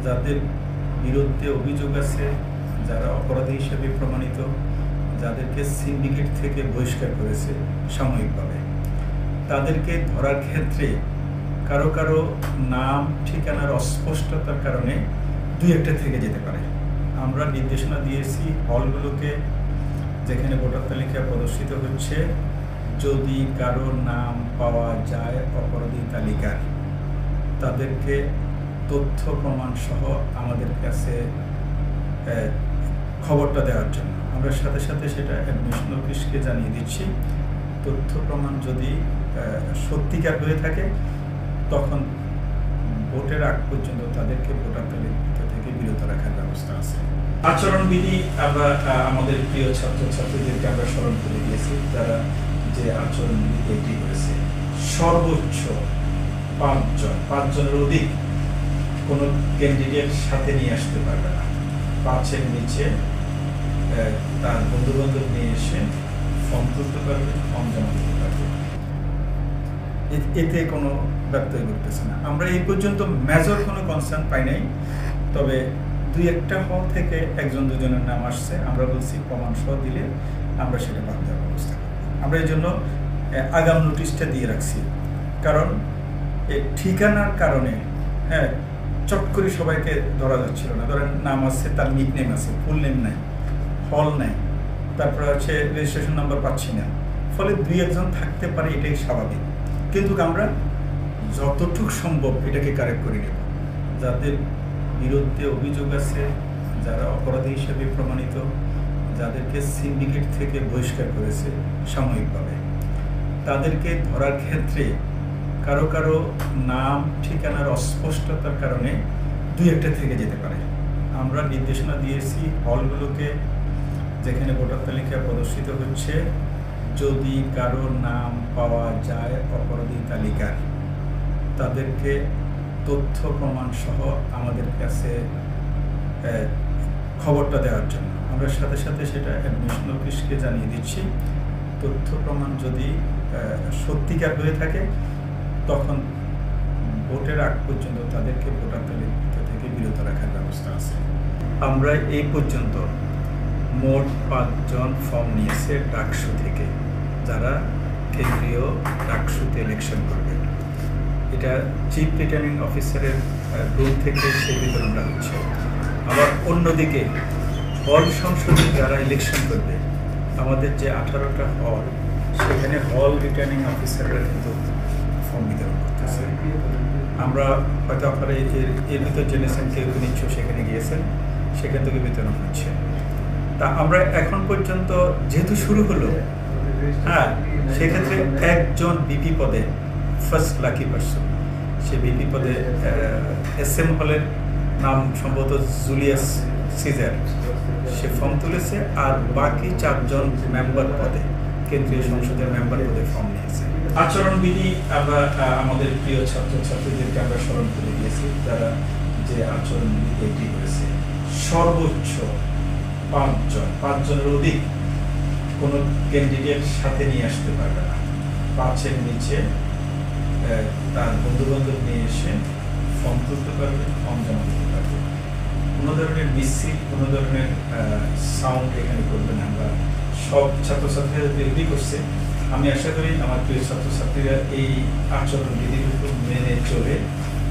যাদের বিরুদ্ধে অভিযোগ আছে, যারা অপরাধী হিসেবে প্রমাণিত, যাদেরকে সিন্ডিকেট থেকে বহিষ্কার করেছে সাময়িকভাবে, তাদেরকে ধরার ক্ষেত্রে কারো কারো নাম ঠিকানার অস্পষ্টতার কারণে দুই একটা থেকে যেতে পারে। আমরা নির্দেশনা দিয়েছি হলগুলোকে, যেখানে ভোটার তালিকা প্রদর্শিত হচ্ছে, যদি কারো নাম পাওয়া যায় অপরাধী তালিকার, তাদেরকে তথ্য প্রমাণ সহ আমাদের কাছে খবরটা দেওয়ার জন্য আমরা সাথে সাথে সেটা অ্যাডমিশন অফিসকে জানিয়ে দিচ্ছি। তথ্য প্রমাণ যদি সত্যিকার হয়ে থাকে, তখন ভোটের আগ পর্যন্ত তাদেরকে ভোটার তালিকা থেকে বিরত রাখার ব্যবস্থা আছে। আচরণবিধি আমরা আমাদের প্রিয় ছাত্রছাত্রীদেরকে আমরা স্মরণ করে দিয়েছি, তারা যে আচরণবিধি এটি করেছে। সর্বোচ্চ 5 জনের অধিক কোনো ক্যান্ডিডেট সাথে নিয়ে আসতে পারবে না। 5-এর নিচে তার বন্ধু বান্ধব নিয়ে এসে ফর্ম তুলতে পারবে, ফর্ম জমা দিতে পারবে। এতে কোনো ব্যত্যয় ঘটতেছে না। আমরা এই পর্যন্ত মেজর কোনো কনসার্ন পাই নাই, তবে 2-1টা হল থেকে 1-2জনের নাম আসছে। আমরা বলছি প্রমাণ সহ দিলে আমরা সেটা বাদ দেওয়ার ব্যবস্থা করব। আমরা এই জন্য আগাম নোটিশটা দিয়ে রাখছি, কারণ এই ঠিকানার কারণে চট করে সবাইকে ধরা যাচ্ছিল না। ধরেন নাম আছে, তার নিক নেম আছে, ফুল নেম নাই, হল নাই, তারপরে হচ্ছে রেজিস্ট্রেশন নাম্বার পাচ্ছি না, ফলে 2-1জন থাকতে পারে, এটাই স্বাভাবিক। কিন্তু আমরা যতটুকু সম্ভব এটাকে কারেক্ট করে নেব। যাদের বিরুদ্ধে অভিযোগ আছে, যারা অপরাধী হিসেবে প্রমাণিত, যাদেরকে সিন্ডিকেট থেকে বহিষ্কার করেছে সাময়িকভাবে, তাদেরকে ধরার ক্ষেত্রে কারো কারো নাম ঠিকানার অস্পষ্টতার কারণে 2-1টা থেকে যেতে পারে। আমরা নির্দেশনা দিয়েছি হলগুলোকে, যেখানে ভোটার তালিকা প্রদর্শিত হচ্ছে, যদি কারো নাম পাওয়া যায় অপরাধী তালিকার, তাদেরকে তথ্য প্রমাণ সহ আমাদের কাছে খবরটা দেওয়ার জন্য আমরা সাথে সাথে সেটা অ্যাডমিশন অফিসকে জানিয়ে দিচ্ছি। তথ্য প্রমাণ যদি সত্যিকার হয়ে থাকে, তখন ভোটের আগ পর্যন্ত তাদেরকে ভোটার তালিকা থেকে বিরত রাখার ব্যবস্থা আছে। আমরা এই পর্যন্ত মোট 5 জন ফর্ম নিয়েছে ডাকসু থেকে, যারা কেন্দ্রীয় ডাকসুতে ইলেকশন করবে। এটা চিফ রিটার্নিং অফিসারের রুম থেকে সেই বিতরণটা হচ্ছে। আবার অন্যদিকে হল সংসদে যারা ইলেকশন করবে, আমাদের যে 18টা হল, সেখানে হল রিটার্নিং অফিসাররা কিন্তু ফর্ম বিতরণ করতেছে। আমরা হয়তো আপনারা এর ভিতর জেনেছেন, কেউ নিশ্চয় সেখানে গিয়েছেন, সেখান থেকে বিতরণ হচ্ছে। তা আমরা এখন পর্যন্ত যেহেতু শুরু হলো, সেক্ষেত্রে 1জন বিপি পদে, ফার্স্ট লাকি পারসন, সে বিপি পদে SM হলের নাম সম্ভবত জুলিয়াস সিজার, সে ফর্ম তুলেছে। আর বাকি 4 জন মেম্বার পদে, কেন্দ্রীয় সংসদের মেম্বার পদে ফর্ম নিয়েছে। আচরণবিধি আমরা আমাদের প্রিয় ছাত্রছাত্রীদেরকে আমরা স্মরণ করে দিয়েছি, তারা যে আচরণবিধি এটি করেছে। সর্বোচ্চ 5 জনের অধিক কোনো ক্যান্ডিডেট সাথে নিয়ে আসতে পারবে না। 5-এর নিচে তার বন্ধু বান্ধব নিয়ে এসে ফর্ম তুলতে পারবে, ফর্ম জমা দিতে পারবে। কোনো ধরনের মিসিং, কোনো ধরনের সাউন্ড এখানে করবে না। আমরা সব ছাত্রছাত্রীরা এগ্রি করছে। আমি আশা করি আমার প্রিয় ছাত্রছাত্রীরা এই আচরণবিধির উপর মেনে চলে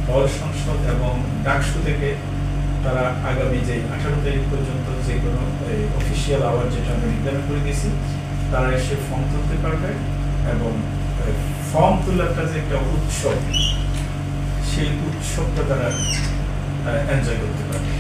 হল সংসদ এবং ডাকসু থেকে তারা আগামী যে 18 তারিখ পর্যন্ত যে কোনো অফিসিয়াল আওয়ার যেটা আমরা নির্ধারণ করে দিয়েছি, তারা এসে ফর্ম তুলতে পারবে এবং ফর্ম তোলাটা যে একটা উৎসব, সেই উৎসবটা তারা এনজয় করতে পারবে।